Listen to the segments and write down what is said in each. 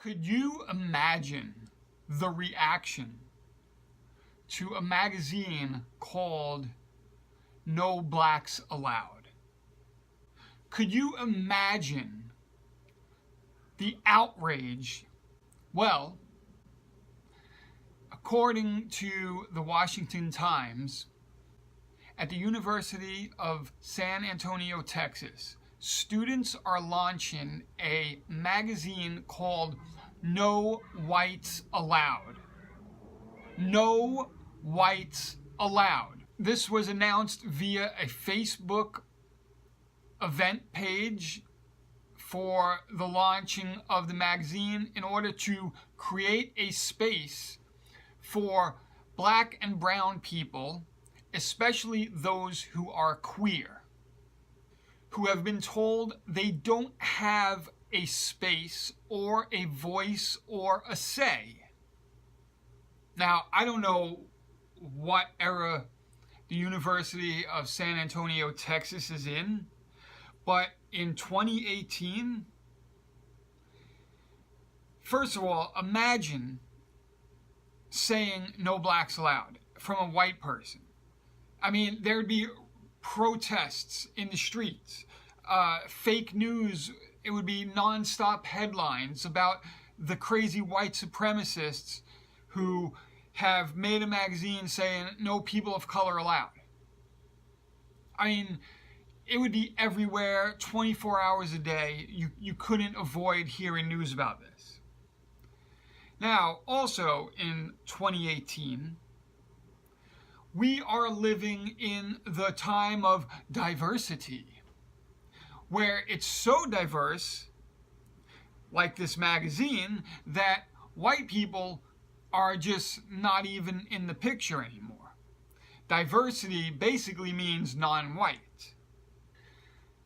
Could you imagine the reaction to a magazine called No Blacks Allowed? Could you imagine the outrage? Well, according to the Washington Times, at the University of San Antonio, Texas, students are launching a magazine called No Whites Allowed. No Whites Allowed. This was announced via a Facebook event page for the launching of the magazine in order to create a space for black and brown people, especially those who are queer, who have been told they don't have a space or a voice or a say. Now, I don't know what era the University of San Antonio, Texas is in, but in 2018, first of all, imagine saying no blacks allowed from a white person. I mean, there'd be protests in the streets, fake news, it would be non-stop headlines about the crazy white supremacists who have made a magazine saying no people of color allowed. I mean, it would be everywhere, 24 hours a day. You couldn't avoid hearing news about this. Now, also in 2018, we are living in the time of diversity, where it's so diverse, like this magazine, that white people are just not even in the picture anymore. Diversity basically means non-white.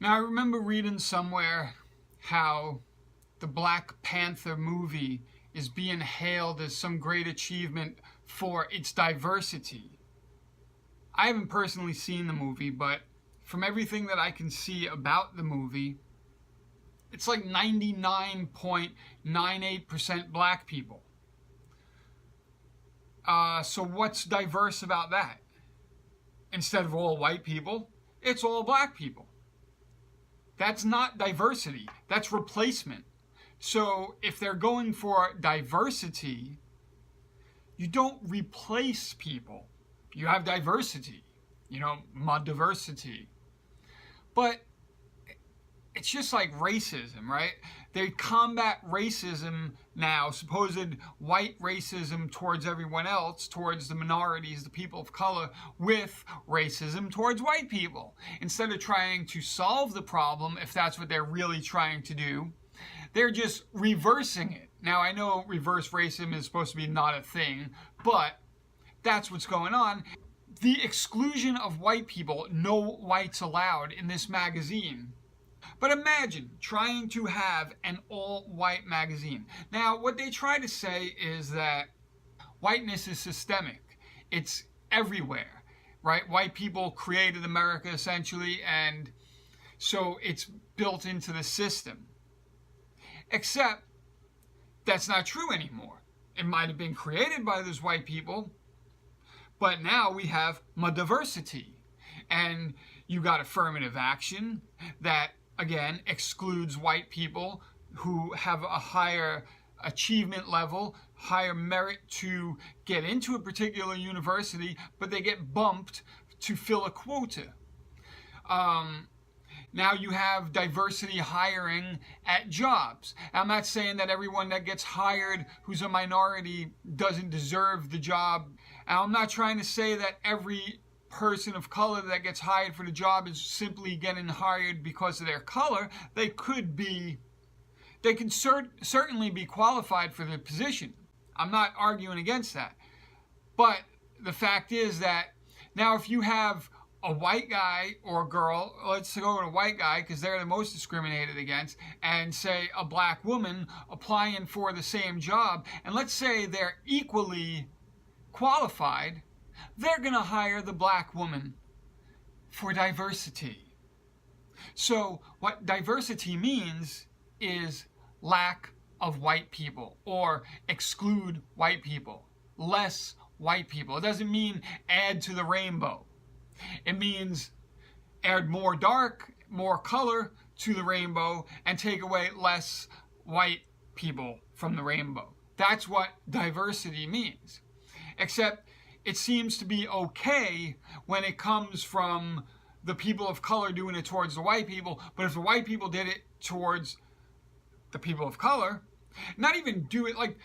Now, I remember reading somewhere how the Black Panther movie is being hailed as some great achievement for its diversity. I haven't personally seen the movie, but from everything that I can see about the movie, it's like 99.98% black people. So what's diverse about that? Instead of all white people, it's all black people. That's not diversity, that's replacement. So if they're going for diversity, you don't replace people. You have diversity, mod diversity. But it's just like racism, right? They combat racism now, supposed white racism towards everyone else, towards the minorities, the people of color, with racism towards white people. Instead of trying to solve the problem, if that's what they're really trying to do, they're just reversing it. Now, I know reverse racism is supposed to be not a thing, but that's what's going on. The exclusion of white people, no whites allowed in this magazine. But imagine trying to have an all-white magazine. Now, what they try to say is that whiteness is systemic. It's everywhere, right? White people created America, essentially, and so it's built into the system. Except, that's not true anymore. It might have been created by those white people, but now we have diversity. And you got affirmative action that, again, excludes white people who have a higher achievement level, higher merit to get into a particular university, but they get bumped to fill a quota. Now you have diversity hiring at jobs. I'm not saying that everyone that gets hired who's a minority doesn't deserve the job. I'm not trying to say that every person of color that gets hired for the job is simply getting hired because of their color. They could certainly be qualified for the position. I'm not arguing against that. But the fact is that now if you have a white guy or a girl, let's go with a white guy because they're the most discriminated against, and say a black woman applying for the same job, and let's say they're equally qualified, they're going to hire the black woman for diversity. So what diversity means is lack of white people or exclude white people, less white people. It doesn't mean add to the rainbow. It means add more dark, more color to the rainbow and take away less white people from the rainbow. That's what diversity means. Except it seems to be okay when it comes from the people of color doing it towards the white people, but if the white people did it towards the people of color, not even do it like,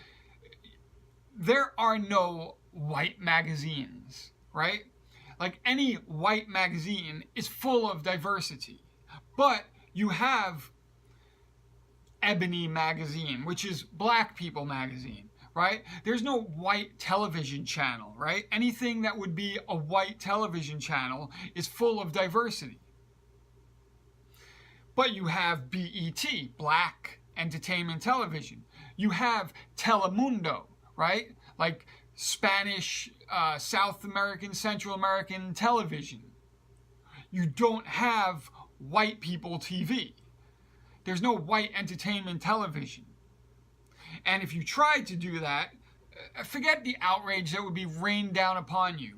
there are no white magazines, right? Like any white magazine is full of diversity, but you have Ebony magazine, which is black people magazine, right? There's no white television channel, right? Anything that would be a white television channel is full of diversity. But you have BET, Black Entertainment Television. You have Telemundo, right? Like Spanish, South American, Central American television. You don't have white people TV. There's no white entertainment television. And if you tried to do that, forget the outrage that would be rained down upon you.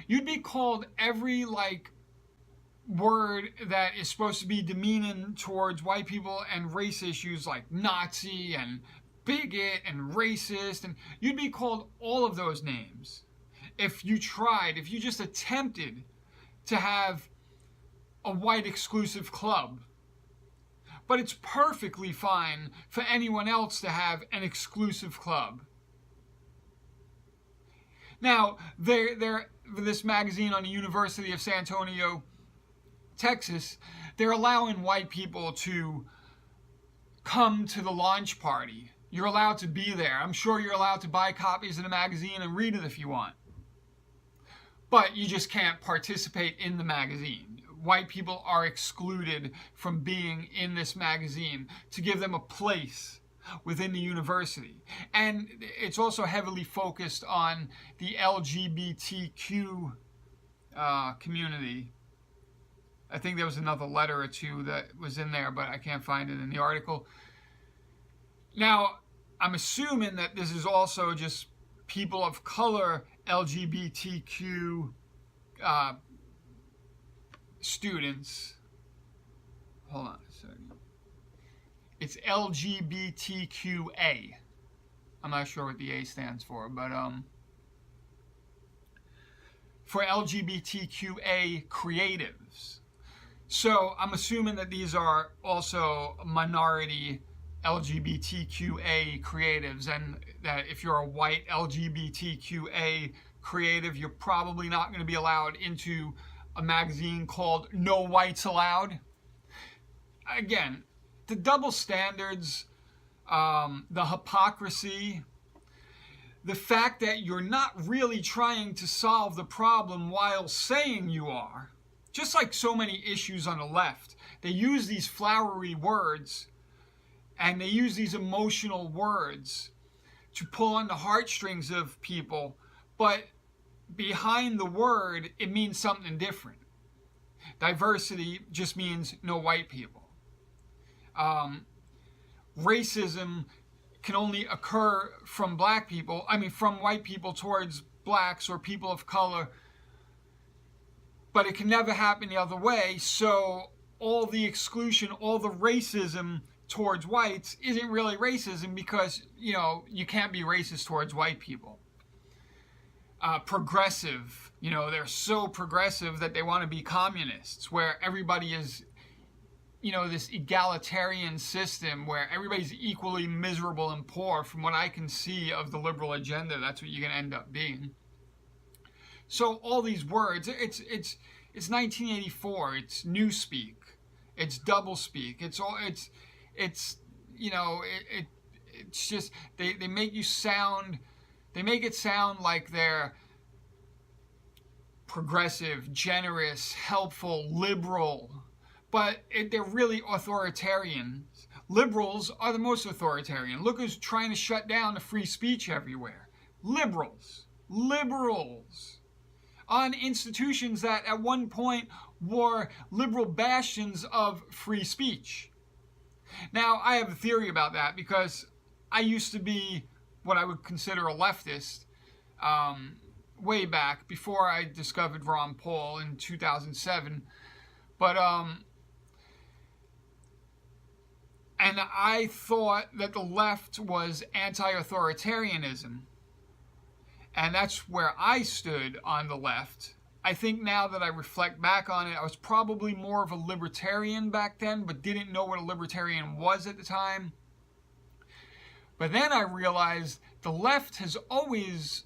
You'd be called every word that is supposed to be demeaning towards white people and race issues, like Nazi and bigot and racist, and you'd be called all of those names if you tried, if you just attempted to have a white exclusive club. But it's perfectly fine for anyone else to have an exclusive club. Now, this magazine on the University of San Antonio, Texas, they're allowing white people to come to the launch party. You're allowed to be there. I'm sure you're allowed to buy copies of the magazine and read it if you want. But you just can't participate in the magazine. White people are excluded from being in this magazine to give them a place within the university. And it's also heavily focused on the LGBTQ community. I think there was another letter or two that was in there, but I can't find it in the article. Now, I'm assuming that this is also just people of color LGBTQ students. Hold on a second. It's LGBTQA. I'm not sure what the A stands for, but for LGBTQA creatives. So I'm assuming that these are also minority LGBTQA creatives, and that if you're a white LGBTQA creative, you're probably not going to be allowed into a magazine called No Whites Allowed. Again, the double standards, the hypocrisy, the fact that you're not really trying to solve the problem while saying you are. Just like so many issues on the left, they use these flowery words and they use these emotional words to pull on the heartstrings of people, but behind the word, it means something different. Diversity just means no white people. Racism can only occur from black people, from white people towards blacks or people of color, but it can never happen the other way. So all the exclusion, all the racism towards whites isn't really racism, because, you can't be racist towards white people. Progressive, they're so progressive that they want to be communists, where everybody is, this egalitarian system where everybody's equally miserable and poor. From what I can see of the liberal agenda, that's what you're going to end up being. So all these words, it's 1984, it's newspeak, it's doublespeak, it's just, they make you sound, they make it sound like they're progressive, generous, helpful, liberal, but they're really authoritarian. Liberals are the most authoritarian. Look who's trying to shut down the free speech everywhere. Liberals on institutions that at one point were liberal bastions of free speech. Now, I have a theory about that, because I used to be what I would consider a leftist way back before I discovered Ron Paul in 2007. But and I thought that the left was anti-authoritarianism. And that's where I stood on the left. I think now that I reflect back on it, I was probably more of a libertarian back then, but didn't know what a libertarian was at the time. But then I realized the left has always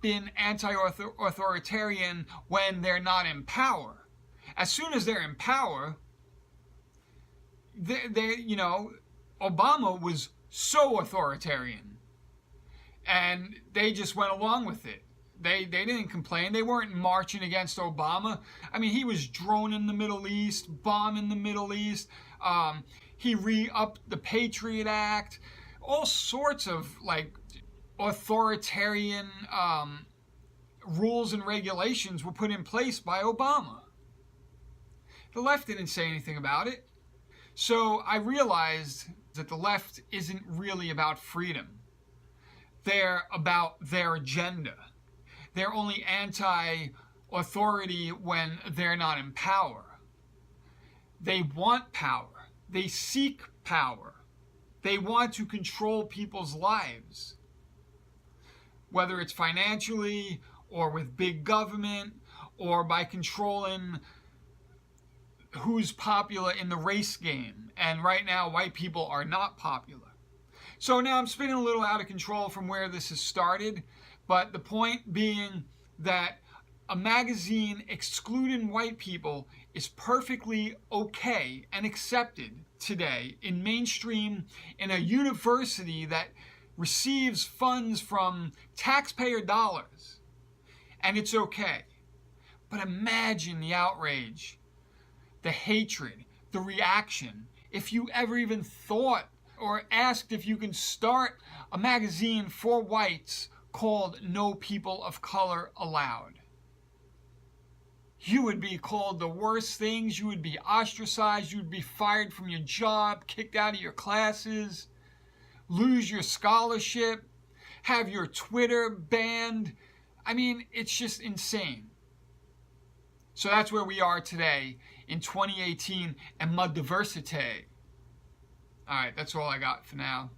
been anti-authoritarian when they're not in power. As soon as they're in power, Obama was so authoritarian. And they just went along with it. They didn't complain. They weren't marching against Obama. I mean, he was droning the Middle East, bombing the Middle East. He re-upped the Patriot Act. All sorts of authoritarian rules and regulations were put in place by Obama. The left didn't say anything about it. So I realized that the left isn't really about freedom. They're about their agenda. They're only anti-authority when they're not in power. They want power. They seek power. They want to control people's lives, whether it's financially or with big government or by controlling who's popular in the race game. And right now, white people are not popular. So now I'm spinning a little out of control from where this has started, but the point being that a magazine excluding white people is perfectly okay and accepted today in mainstream, in a university that receives funds from taxpayer dollars, and it's okay. But imagine the outrage, the hatred, the reaction, if you ever even thought or asked if you can start a magazine for whites called No People of Color Allowed. You would be called the worst things. You would be ostracized. You would be fired from your job, kicked out of your classes, lose your scholarship, have your Twitter banned. I mean, it's just insane. So that's where we are today in 2018 and my diversity. All right, that's all I got for now.